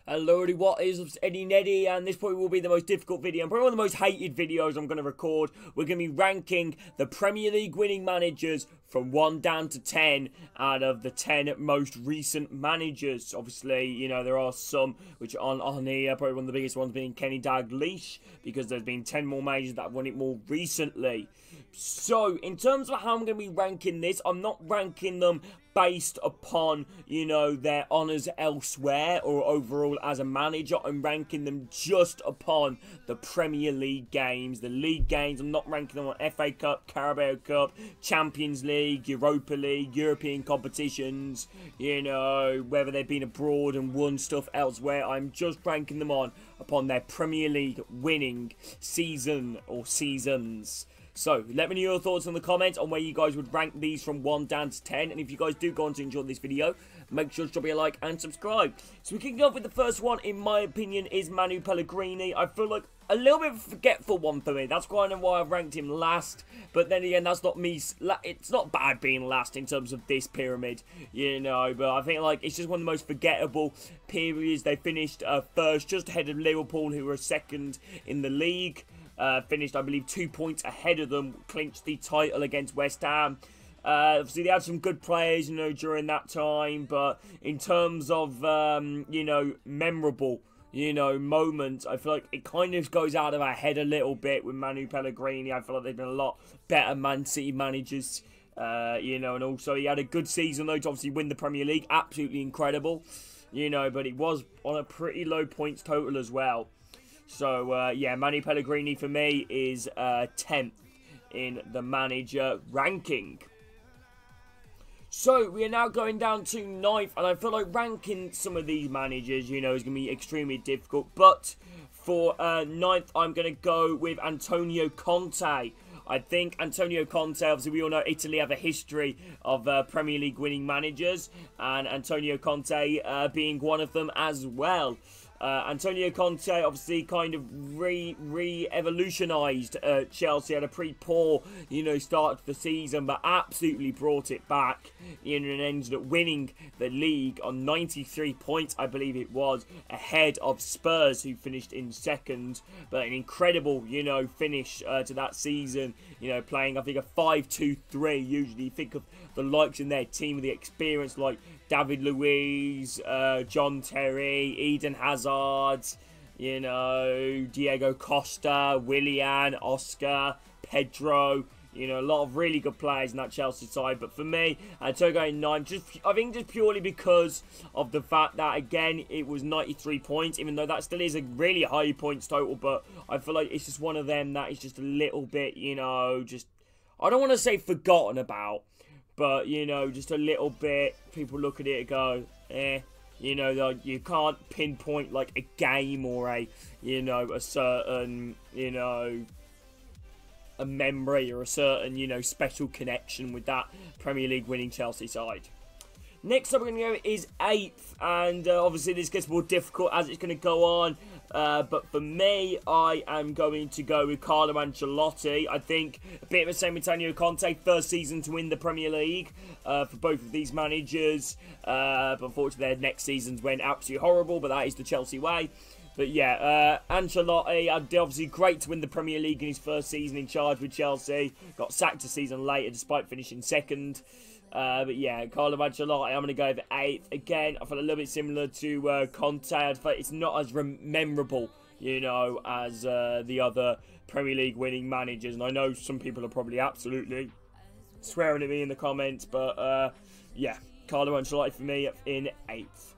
Hello, what is Eddie Neddy, and this probably will be the most difficult video and probably one of the most hated videos I'm going to record. We're going to be ranking the Premier League winning managers from 1 down to 10 out of the 10 most recent managers. Obviously, you know, there are some which aren't on here, probably one of the biggest ones being Kenny Dalglish, because there's been 10 more managers that have won it more recently. So, in terms of how I'm going to be ranking this, I'm not ranking them based upon, you know, their honours elsewhere or overall as a manager. I'm ranking them just upon the Premier League games, the league games. I'm not ranking them on FA Cup, Carabao Cup, Champions League, Europa League, European competitions, you know, whether they've been abroad and won stuff elsewhere. I'm just ranking them upon their Premier League winning season or seasons. So, let me know your thoughts in the comments on where you guys would rank these from 1 down to 10. And if you guys do go on to enjoy this video, make sure to drop me a like and subscribe. So, we're kicking off with the first one, in my opinion, is Manu Pellegrini. I feel like a little bit of a forgetful one for me. That's kind of why I've ranked him last. But then again, that's not me. It's not bad being last in terms of this pyramid, you know. But I think, like, it's just one of the most forgettable periods. They finished first, just ahead of Liverpool, who were second in the league. Finished, I believe, 2 points ahead of them, clinched the title against West Ham. Obviously, they had some good players, you know, during that time, but in terms of, you know, memorable, you know, moments, I feel like it kind of goes out of our head a little bit with Manu Pellegrini. I feel like they've been a lot better Man City managers, you know, and also he had a good season, though, to obviously win the Premier League. Absolutely incredible, you know, but it was on a pretty low points total as well. So, yeah, Manu Pellegrini for me is 10th in the manager ranking. So, we are now going down to 9th, and I feel like ranking some of these managers, you know, is going to be extremely difficult. But for 9th, I'm going to go with Antonio Conte. I think Antonio Conte, obviously we all know Italy have a history of Premier League winning managers, and Antonio Conte being one of them as well. Antonio Conte obviously kind of re-evolutionised Chelsea. Had a pretty poor, you know, start to the season, but absolutely brought it back, you know, and ended up winning the league on 93 points, I believe it was, ahead of Spurs, who finished in second. But an incredible, you know, finish to that season, you know, playing, I think, a 5-2-3. Usually you think of the likes in their team, the experience like David Luiz, John Terry, Eden Hazard, you know, Diego Costa, Willian, Oscar, Pedro. You know, a lot of really good players in that Chelsea side. But for me, Antonio going 9, I think just purely because of the fact that, again, it was 93 points, even though that still is a really high points total. But I feel like it's just one of them that is just a little bit, you know, just, I don't want to say forgotten about, but, you know, just a little bit, people look at it and go, you know, like, you can't pinpoint, like, a game or a, you know, a certain, you know, a memory or a certain, you know, special connection with that Premier League winning Chelsea side. Next up we're going to go is 8th, and obviously this gets more difficult as it's going to go on. But for me, I am going to go with Carlo Ancelotti. I think a bit of the same with Antonio Conte, first season to win the Premier League for both of these managers. But unfortunately, their next seasons went absolutely horrible, but that is the Chelsea way. But yeah, Ancelotti, obviously great to win the Premier League in his first season in charge with Chelsea. Got sacked a season later despite finishing second. But yeah, Carlo Ancelotti, I'm going to go for 8th. Again, I feel a little bit similar to Conte. I feel it's not as memorable, you know, as the other Premier League winning managers. And I know some people are probably absolutely swearing at me in the comments. But yeah, Carlo Ancelotti for me in 8th.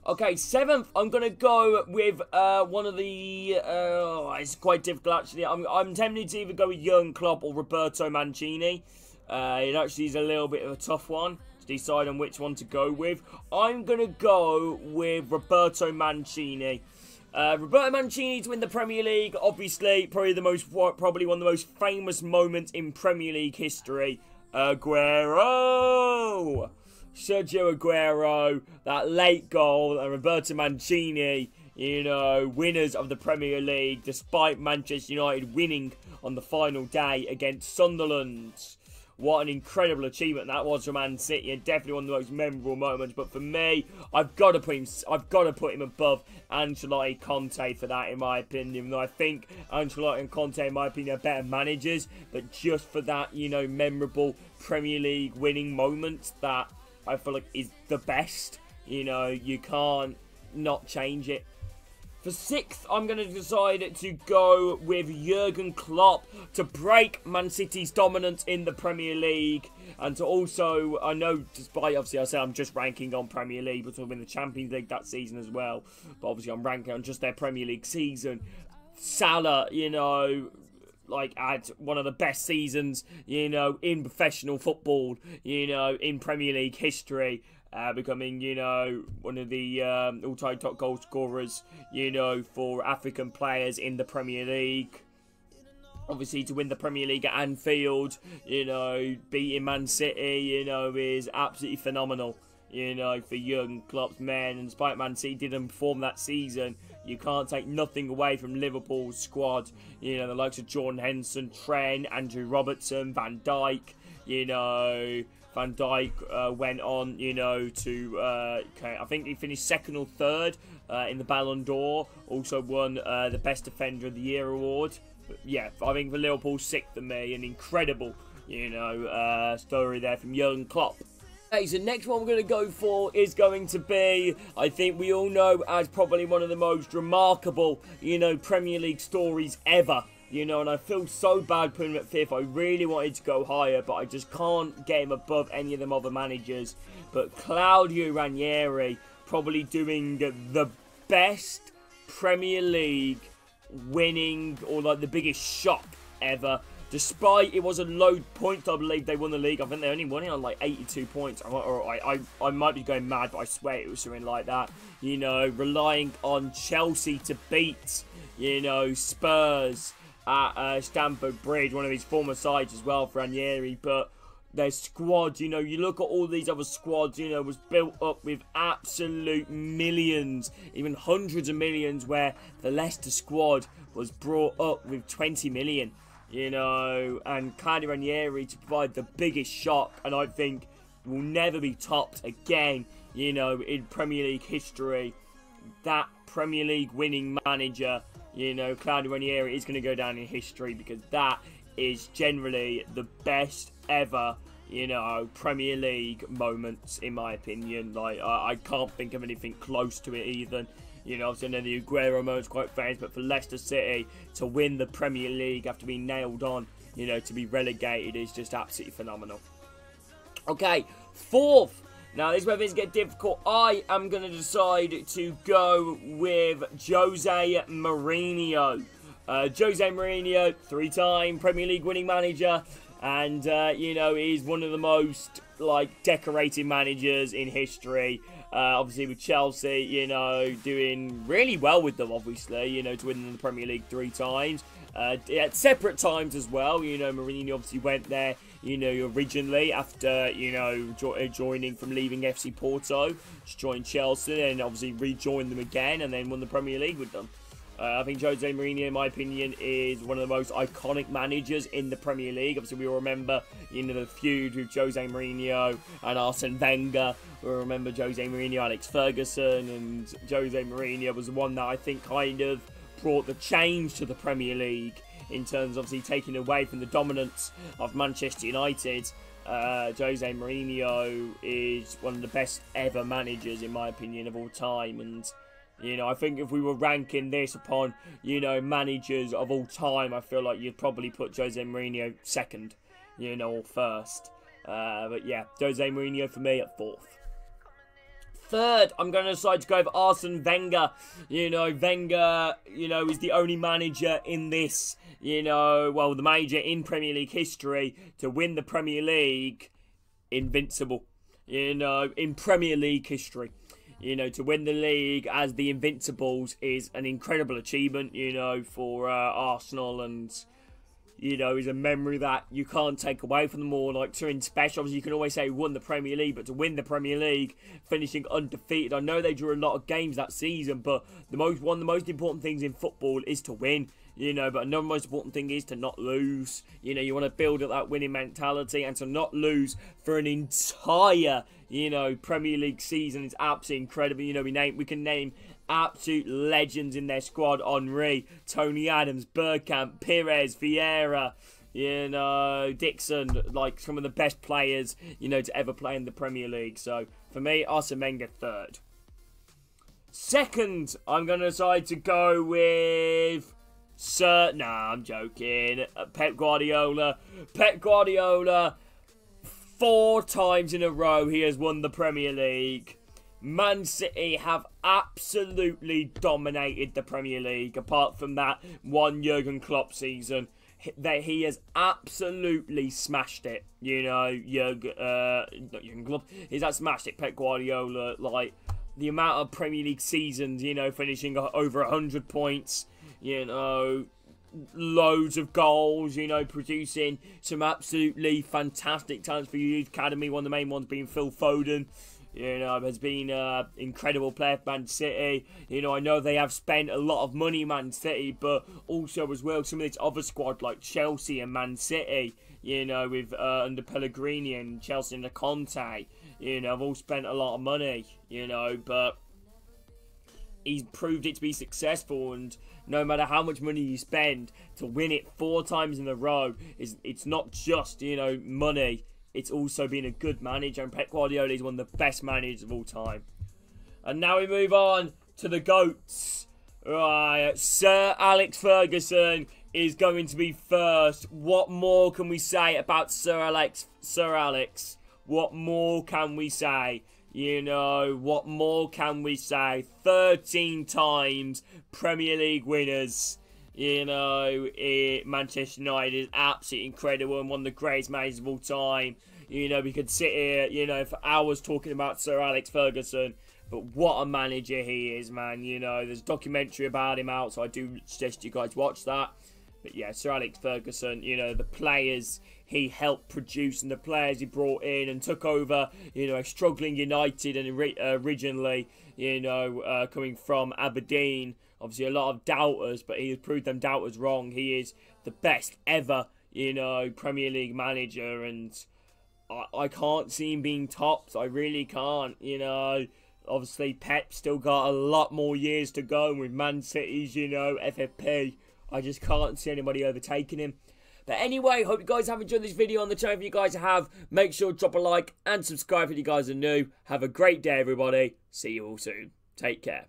Okay, 7th, I'm going to go with one of the... it's quite difficult, actually. I'm tempted to either go with Jurgen Klopp or Roberto Mancini. It actually is a little bit of a tough one to decide on which one to go with. I'm going to go with Roberto Mancini. Roberto Mancini to win the Premier League, obviously, probably one of the most famous moments in Premier League history. Aguero! Sergio Aguero, that late goal, and Roberto Mancini, you know, winners of the Premier League, despite Manchester United winning on the final day against Sunderland. what an incredible achievement that was for Man City, and definitely one of the most memorable moments. But for me, I've got to put him above Ancelotti, Conte for that, in my opinion. Even though I think Ancelotti and Conte, in my opinion, are better managers, but just for that, you know, memorable Premier League winning moment that I feel like is the best. You know, you can't not change it. For 6th, I'm going to decide to go with Jurgen Klopp to break Man City's dominance in the Premier League. And to also, I know, despite obviously I say I'm just ranking on Premier League, but to win the Champions League that season as well. But obviously I'm ranking on just their Premier League season. Salah, you know, like had one of the best seasons, you know, in professional football, you know, in Premier League history. Becoming, you know, one of the all-time top goal scorers, you know, for African players in the Premier League. Obviously, to win the Premier League at Anfield, you know, beating Man City, you know, is absolutely phenomenal, you know, for Jurgen Klopp's men. And despite Man City didn't perform that season, you can't take nothing away from Liverpool's squad. You know, the likes of Jordan Henderson, Trent, Andrew Robertson, Van Dijk, you know. Van Dijk went on, you know, to, I think he finished 2nd or 3rd in the Ballon d'Or. Also won the Best Defender of the Year award. But yeah, I think for Liverpool, 6th for me. An incredible, you know, story there from Jurgen Klopp. Okay, so next one we're going to go for is going to be, I think we all know, as probably one of the most remarkable, you know, Premier League stories ever. You know, and I feel so bad putting him at 5th. I really wanted to go higher, but I just can't get him above any of them other managers. But Claudio Ranieri probably doing the best Premier League winning, or like the biggest shock ever. Despite it was a low point, I believe they won the league. I think they only won it on like 82 points. I might be going mad, but I swear it was something like that. You know, relying on Chelsea to beat, you know, Spurs at Stamford Bridge, one of his former sides as well for Ranieri. But their squad, you know, you look at all these other squads, you know, was built up with absolute millions, even hundreds of millions, where the Leicester squad was brought up with 20 million, you know, and Claudio Ranieri to provide the biggest shock, and I think will never be topped again, you know, in Premier League history. That Premier League winning manager, you know, Claudio Ranieri is going to go down in history, because that is generally the best ever, you know, Premier League moments, in my opinion. Like, I can't think of anything close to it even. You know, obviously I know the Aguero moment's quite famous, but for Leicester City to win the Premier League after being nailed on, you know, to be relegated is just absolutely phenomenal. Okay, 4th. Now, this is where things get difficult. I am going to decide to go with Jose Mourinho. Jose Mourinho, 3-time Premier League winning manager. And, you know, he's one of the most, like, decorated managers in history. Obviously, with Chelsea, you know, doing really well with them, obviously, you know, to win the Premier League 3 times. At separate times as well, you know, Mourinho obviously went there, you know, originally after, you know, joining from leaving FC Porto, just joined Chelsea and obviously rejoined them again and then won the Premier League with them. I think Jose Mourinho, in my opinion, is one of the most iconic managers in the Premier League. Obviously, we all remember, you know, the feud with Jose Mourinho and Arsene Wenger. We remember Jose Mourinho, Alex Ferguson, and Jose Mourinho was the one that I think kind of brought the change to the Premier League in terms of obviously taking away from the dominance of Manchester United. Jose Mourinho is one of the best ever managers, in my opinion, of all time. And you know, I think if we were ranking this upon, you know, managers of all time, I feel like you'd probably put Jose Mourinho 2nd, you know, or 1st. But yeah, Jose Mourinho for me at 4th. 3rd, I'm going to decide to go with Arsene Wenger. You know, Wenger, you know, is the only manager in this, you know, well, the manager in Premier League history to win the Premier League invincible, you know, in Premier League history. You know, to win the league as the Invincibles is an incredible achievement, you know, for Arsenal, and, you know, is a memory that you can't take away from them all. Like, to win special, obviously you can always say he won the Premier League, but to win the Premier League, finishing undefeated, I know they drew a lot of games that season, but one of the most important things in football is to win. you know, but another most important thing is to not lose. You know, you want to build up that winning mentality, and to not lose for an entire, you know, Premier League season is absolutely incredible. You know, we can name absolute legends in their squad: Henry, Tony Adams, Bergkamp, Pires, Vieira, you know, Dixon, like some of the best players, you know, to ever play in the Premier League. So for me, Arsene Wenger third. Second, I'm going to decide to go with Nah, I'm joking. Pep Guardiola. Pep Guardiola, 4 times in a row he has won the Premier League. Man City have absolutely dominated the Premier League, apart from that one Jurgen Klopp season. That he has absolutely smashed it. You know, not Jurgen Klopp. He's smashed it, Pep Guardiola. Like, the amount of Premier League seasons, you know, finishing over 100 points, you know, loads of goals, you know, producing some absolutely fantastic talents for your youth academy. One of the main ones being Phil Foden, you know, has been an incredible player for Man City. You know, I know they have spent a lot of money, Man City, but also as well some of this other squad like Chelsea and Man City, you know, with under Pellegrini and Chelsea under Conte. You know, I've all spent a lot of money, you know, but he's proved it to be successful, and no matter how much money you spend, to win it 4 times in a row, it's not just, you know, money, it's also being a good manager, and Pep Guardiola is one of the best managers of all time. And now we move on to the GOATs. Right, Sir Alex Ferguson is going to be first. What more can we say about Sir Alex? What more can we say? You know, what more can we say? 13 times Premier League winners. You know, Manchester United is absolutely incredible and one of the greatest managers of all time. You know, we could sit here, you know, for hours talking about Sir Alex Ferguson. But what a manager he is, man. You know, there's a documentary about him out, so I do suggest you guys watch that. But yeah, Sir Alex Ferguson, you know, the players he helped produce and the players he brought in and took over, you know, a struggling United, and originally, you know, coming from Aberdeen. Obviously a lot of doubters, but he has proved them doubters wrong. He is the best ever, you know, Premier League manager, and I can't see him being topped. I really can't, you know. Obviously Pep still got a lot more years to go with Man City's, you know, FFP. I just can't see anybody overtaking him. But anyway, hope you guys have enjoyed this video on the channel. If you guys have, make sure to drop a like and subscribe if you guys are new. Have a great day, everybody. See you all soon. Take care.